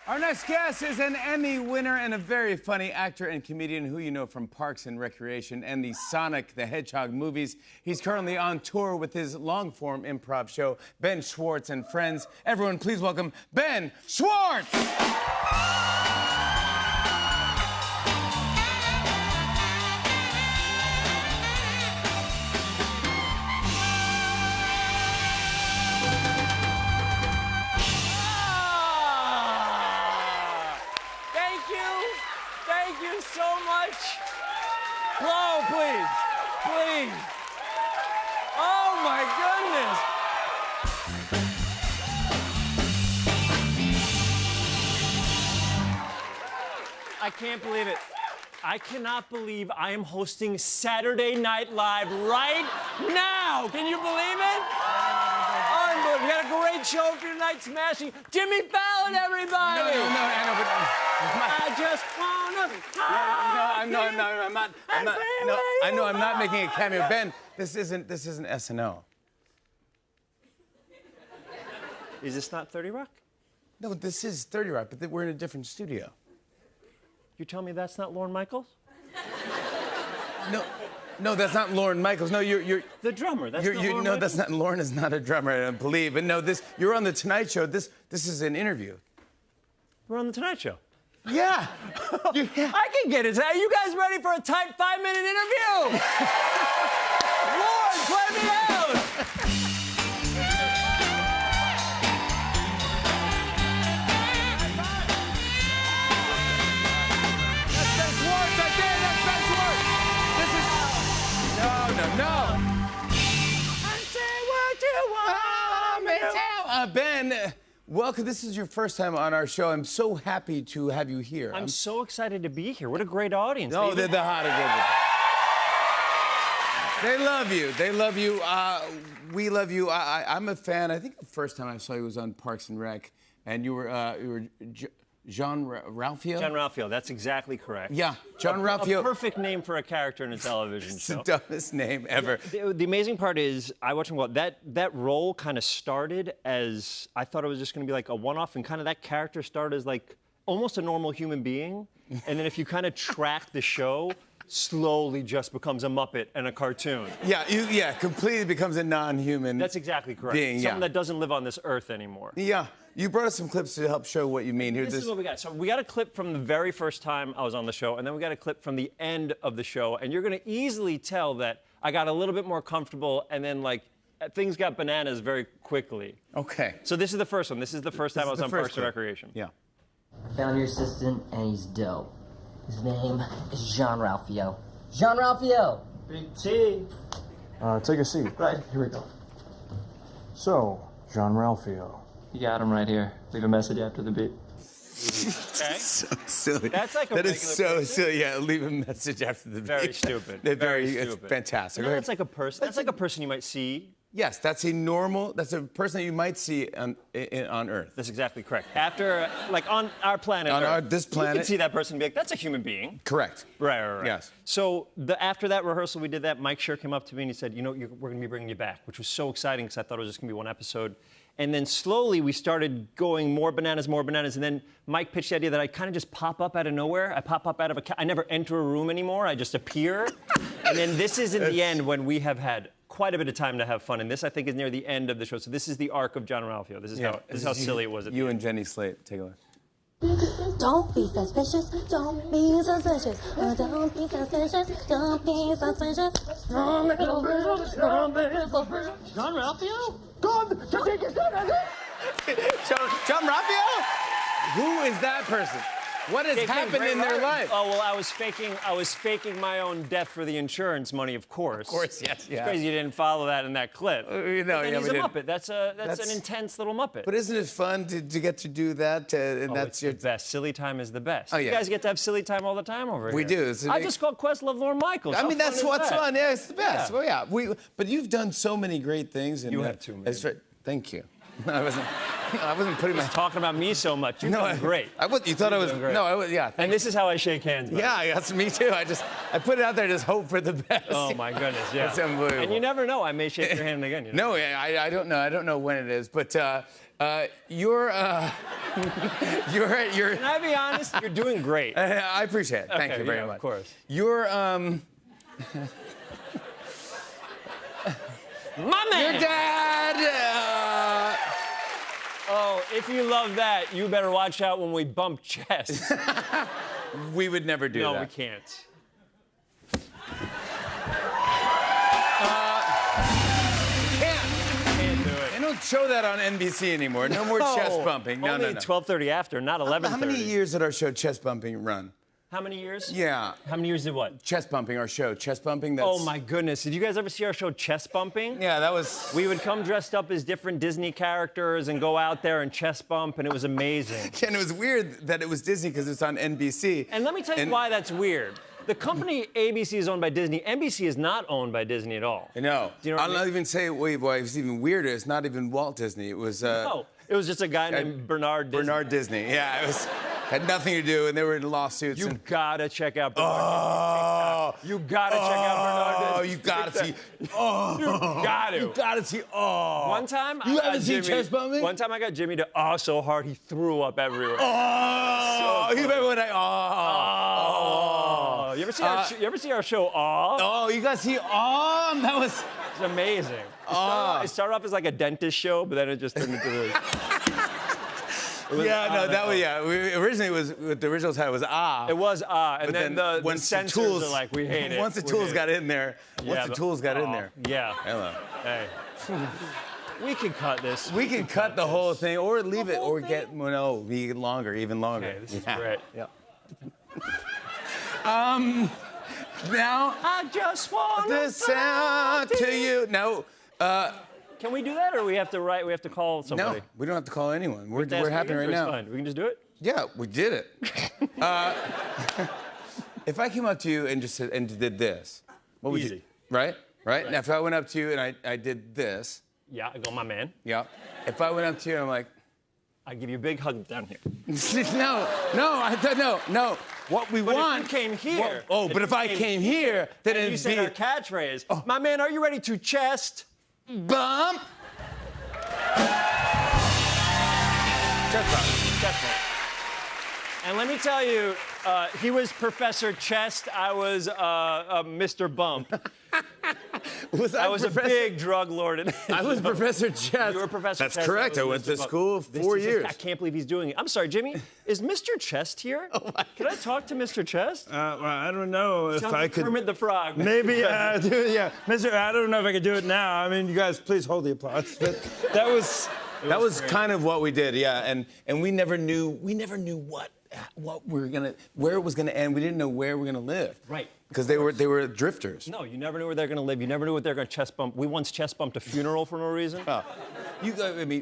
Our next guest is an Emmy winner and a very funny actor and comedian who you know from Parks and Recreation and the Sonic the Hedgehog movies. He's currently on tour with his long-form improv show, Ben Schwartz and Friends. Everyone, please welcome Ben Schwartz! Thank you so much. Blow, please. Please. Oh, my goodness. I can't believe it. I cannot believe I am hosting Saturday Night Live right now. Can you believe it? Unbelievable. We got a great show for tonight, smashing Jimmy Fallon, everybody. No, I just wanna. I'm not making a cameo. Ben, this isn't SNL. Is this not 30 Rock? No, this is 30 Rock, but we're in a different studio. You're telling me that's not Lorne Michaels? No, that's not Lorne Michaels. No, you're the drummer. That's not Lorne no, Michaels? that's not. Lorne is not a drummer, I don't believe. But no, you're on the Tonight Show. This is an interview. We're on the Tonight Show. Yeah. I can get it. Are you guys ready for a tight 5-minute interview? Lord, play me out. That's Ben Schwartz. I did. That's Ben Schwartz. This is. No. And say what you want. Ben. Welcome. This is your first time on our show. I'm so happy to have you here. I'm so excited to be here. What a great audience. No, they're the hottest. They love you. They love you. We love you. I'm a fan. I think the first time I saw you was on Parks and Rec, and you were Jean Ralphio? John Ralphio, that's exactly correct. Yeah, John Ralphio. A perfect name for a character in a television It's show. the dumbest name ever. The amazing part is, I watched him go, that role kind of started as, I thought it was just going to be like a one-off, and kind of that character started as like almost a normal human being. And then if you kind of track the show, slowly just becomes a Muppet and a cartoon. Yeah, completely becomes a non-human. That's exactly correct. Being, Something that doesn't live on this earth anymore. Yeah, you brought us some clips to help show what you mean here. This is what we got. So we got a clip from the very first time I was on the show, and then we got a clip from the end of the show, and you're going to easily tell that I got a little bit more comfortable, and then like things got bananas very quickly. Okay. So this is the first one. This is the first time I was on Parks and Recreation. Yeah. Found your assistant, and he's dope. His name is Jean Ralphio. Jean Ralphio! Big T. Take a seat. Right, here we go. So, Jean Ralphio. You got him right here. Leave a message after the beep. Okay. So silly. That's like a That is regular so person. silly. Yeah, leave a message after the Very beep. stupid. They're Very It's stupid. fantastic. No, that's like a person. That's like a person you might see. Yes, that's a person that you might see on Earth. That's exactly correct. After, like on our planet On Earth, this you planet. can see that person and be like, that's a human being. Correct. Right. Yes. So after that rehearsal, we did that. Mike Schur came up to me and he said, we're going to be bringing you back, which was so exciting because I thought it was just going to be one episode. And then slowly we started going more bananas. And then Mike pitched the idea that I kind of just pop up out of nowhere. I pop up out of I never enter a room anymore. I just appear. And then this is in the end when we have had quite a bit of time to have fun. And this, I think, is near the end of the show. So this is the arc of John Ralphio. This is how silly it was at the You end. and Jenny Slate. Take a look. Don't be suspicious, don't be suspicious, don't be suspicious, don't be suspicious. John Ralphio? God, to take his son. John Ralphio? Who is that person? What has happened in their life? Oh, well, I was faking my own death for the insurance money, of course. Of course, yes. It's crazy you didn't follow that in that clip. You know, But then yeah, he's we a did. Muppet. That's an intense little Muppet. But isn't it fun to get to do that? And that's it's your the best. Silly time is the best. Oh, yeah. You guys get to have silly time all the time over here. We do. I just called Questlove Lorne Michaels. I How mean, fun that's is what's that? fun. Yeah, it's the best. Yeah. Well, yeah. But you've done so many great things. And You have too many. Thank you. I wasn't putting my. Talking about me so much. You're doing great. You thought I was. doing great. No, I was. Yeah. And this is how I shake hands. Buddy. Yeah, that's me too. I put it out there, just hope for the best. Oh my goodness, yeah. It's unbelievable. And you never know. I may shake your hand again. You know? No, I don't know. I don't know when it is, but You're. Can I be honest? You're doing great. I appreciate it. Thank Okay, you very yeah, much. of course. You're. My man! Your dad. Oh, if you love that, you better watch out when we bump chests. We would never do that. No, we can't. Can't do it. They don't show that on NBC anymore. No more chest bumping. No, Only no, no. 12:30 after, not 11:30. How many years did our show Chest Bumping run? How many years? Yeah. How many years did what? Chest Bumping, our show. Chest Bumping, that's... Oh my goodness. Did you guys ever see our show Chest Bumping? Yeah, that was... We would come dressed up as different Disney characters and go out there and chest bump, and it was amazing. And it was weird that it was Disney because it's on NBC. And let me tell you why that's weird. The company ABC is owned by Disney. NBC is not owned by Disney at all. I know. Do you know what I'll I mean? not even say, wait, boy, it's even weirder. It's not even Walt Disney. It was... No, it was just a guy named Bernard Disney. Bernard Disney. Yeah, it was... Had nothing to do, and they were in lawsuits. You and... gotta check out Bernard Disney. You gotta check out Bernard Disney. Oh, you gotta see. Oh, You got to. You gotta see. Oh. One time, You I got haven't seen Jimmy- chest bumping? One time I got Jimmy to so hard he threw up everywhere. Oh. You remember when I? Oh. Oh. You ever see our show Aw? Oh, you guys see? Oh, that was. It's amazing. It started off as like a dentist show, but then it just turned into the. Yeah, no, that was yeah. Originally, it was what the original title was It was and But then the once censors tools, are like, we hate it. Once the we tools hate got it. in there, Yeah, the tools got in there. Yeah. Hello. Hey. We can cut this. We can cut the whole thing, or leave it, whole or thing? get even longer. Okay, this is great. Yeah. Now I just want the sound to you. No. Can we do that, or we have to write? We have to call somebody. No, we don't have to call anyone. We're That's happy weird, right or it's now. Fine. We can just do it. Yeah, we did it. If I came up to you and just said, and did this, what would you? Easy. Right? Now, if I went up to you and I did this, Yeah, I go, my man. yeah. If I went up to you and I'm like, I give you a big hug down here. no, no. What we But want. if you came here. But if I came here, then and you it'd said our be catchphrase. My man, are you ready to chest? bump. Chest bump. Chest bump. And let me tell you, he was Professor Chest. I was Mr. Bump. I was a big drug lord. I was Professor Chess. You were Professor That's Chest. correct. I went to school 4 years. I can't believe he's doing it. I'm sorry, Jimmy. Is Mr. Chest here? Can I talk to Mr. Chest? Well, I don't know if Tell I me could. Kermit the Frog. Maybe, yeah, Mr. I don't know if I could do it now. I mean, you guys, please hold the applause. But that was. That was kind of what we did, yeah. And we never knew what we were gonna, where it was gonna end. We didn't know where we were gonna live. Right. Because they were drifters. No, you never knew where they're going to live. You never knew what they're going to chest bump. We once chest bumped a funeral for no reason.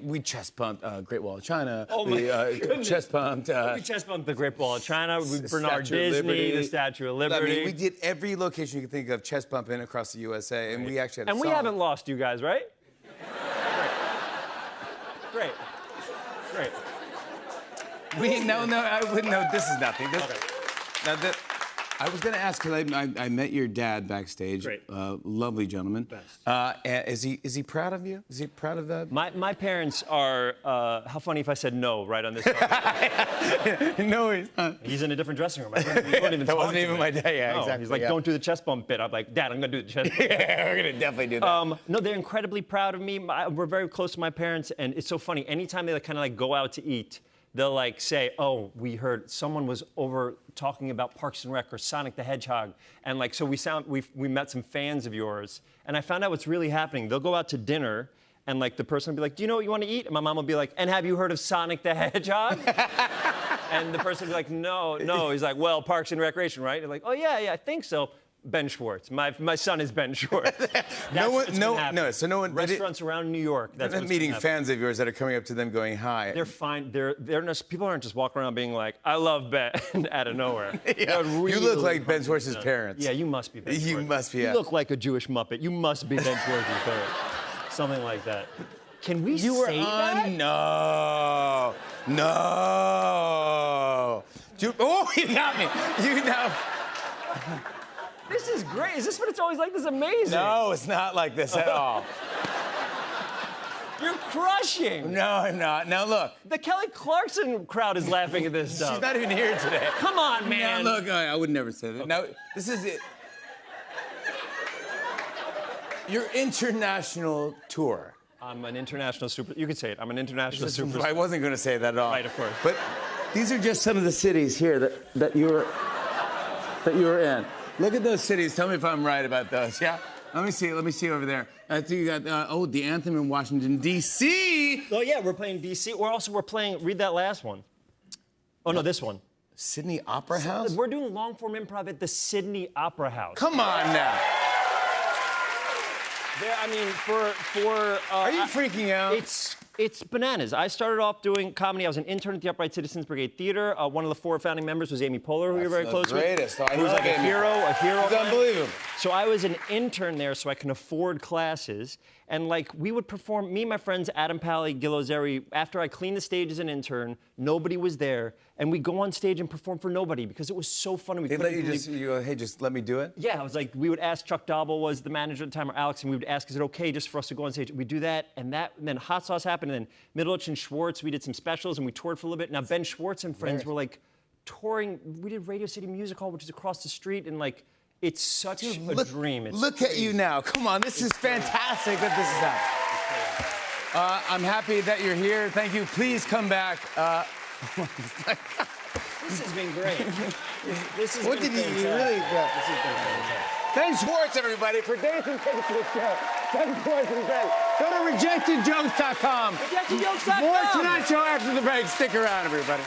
We chest bumped Great Wall of China. Oh, my we goodness. chest bumped. We chest bumped the Great Wall of China, Bernard Statue of Disney, Liberty. the Statue of I Liberty. mean, we did every location you could think of chest bumping across the USA, and we actually had a And we song. haven't lost you guys, right? Great. Great. No, this is nothing. Now I was going to ask because I met your dad backstage. Great. Lovely gentleman. Best. Is he proud of you? Is he proud of that? My parents are, how funny if I said no right on this phone. No, he's not. He's in a different dressing room. We won't even That talk wasn't to even him. my dad. Yeah, No, exactly. He's like, yeah. don't do the chest bump bit. I'm like, Dad, I'm going to do the chest bump. Yeah, we're gonna definitely do that. No, they're incredibly proud of me. We're very close to my parents, and it's so funny. Anytime they kind of like go out to eat, they'll like say, "Oh, we heard someone was over talking about Parks and Rec or Sonic the Hedgehog," and like so we met some fans of yours, and I found out what's really happening. They'll go out to dinner, and like the person will be like, "Do you know what you want to eat?" And my mom will be like, "And have you heard of Sonic the Hedgehog?" And the person will be like, "No." He's like, "Well, Parks and Recreation, right?" And they're like, "Oh yeah, I think so." Ben Schwartz. My son is Ben Schwartz. So no one. Restaurants around New York. That's They're what's meeting been happening. fans of yours that are coming up to them going hi. They're fine. They're not, people aren't just walking around being like, "I love Ben" out of nowhere. Yeah. You look like Ben Schwartz's parents. Yeah, you must be Ben Schwartz. You must be. Yeah. You look like a Jewish Muppet. You must be Ben Schwartz's parents. Something like that. Can we You were say on? that? No. Oh, you got me. You know. This is great. Is this what it's always like? This is amazing. No, it's not like this at all. You're crushing. No, I'm not. Now look, The Kelly Clarkson crowd is laughing at this stuff. she's not even here today. Come on, man. Now look, I would never say that. Now, this is it. Your international tour. I'm an international super. You could say it. I'm an international super. I wasn't going to say that at all. Right, of course. But these are just some of the cities here that you were in. Look at those cities. Tell me if I'm right about those. Yeah. Let me see over there. I think you got the anthem in Washington D.C. Oh yeah, we're playing DC. We're playing. Read that last one. Oh no, this one. Sydney Opera House. We're doing long form improv at the Sydney Opera House. Come on now. I mean, Are you freaking out? It's bananas. I started off doing comedy. I was an intern at the Upright Citizens Brigade Theater. One of the 4 founding members was Amy Poehler, who you're very close greatest. with. I Who was love like a Amy. hero of It's mine. unbelievable. So I was an intern there, so I can afford classes. And like we would perform, me and my friends Adam Pally, Gil Ozeri, after I cleaned the stage as an intern, nobody was there, and we'd go on stage and perform for nobody because it was so fun. And we They let couldn't you believe- you go, hey, just let me do it? Yeah, I was like, we would ask, Chuck Dobble was the manager at the time, or Alex, and we would ask, is it okay just for us to go on stage? We'd do that, and then Hot Sauce happened, and then Middleditch and Schwartz, we did some specials, and we toured for a little bit. Now, Ben Schwartz and friends were like touring, we did Radio City Music Hall, which is across the street, and like, it's such a dream. It's Look at you now. Come on, this is fantastic that this is happening. I'm happy that you're here. Thank you. Please come back. This has been great. This has What been did you fantastic. really? This has been fantastic. Thanks, Schwartz, everybody, for dancing tickets to the show. Thanks, Schwartz, and great. Go to rejectedjokes.com. RejectedJokes.com. More Tonight Show after the break. Stick around, everybody.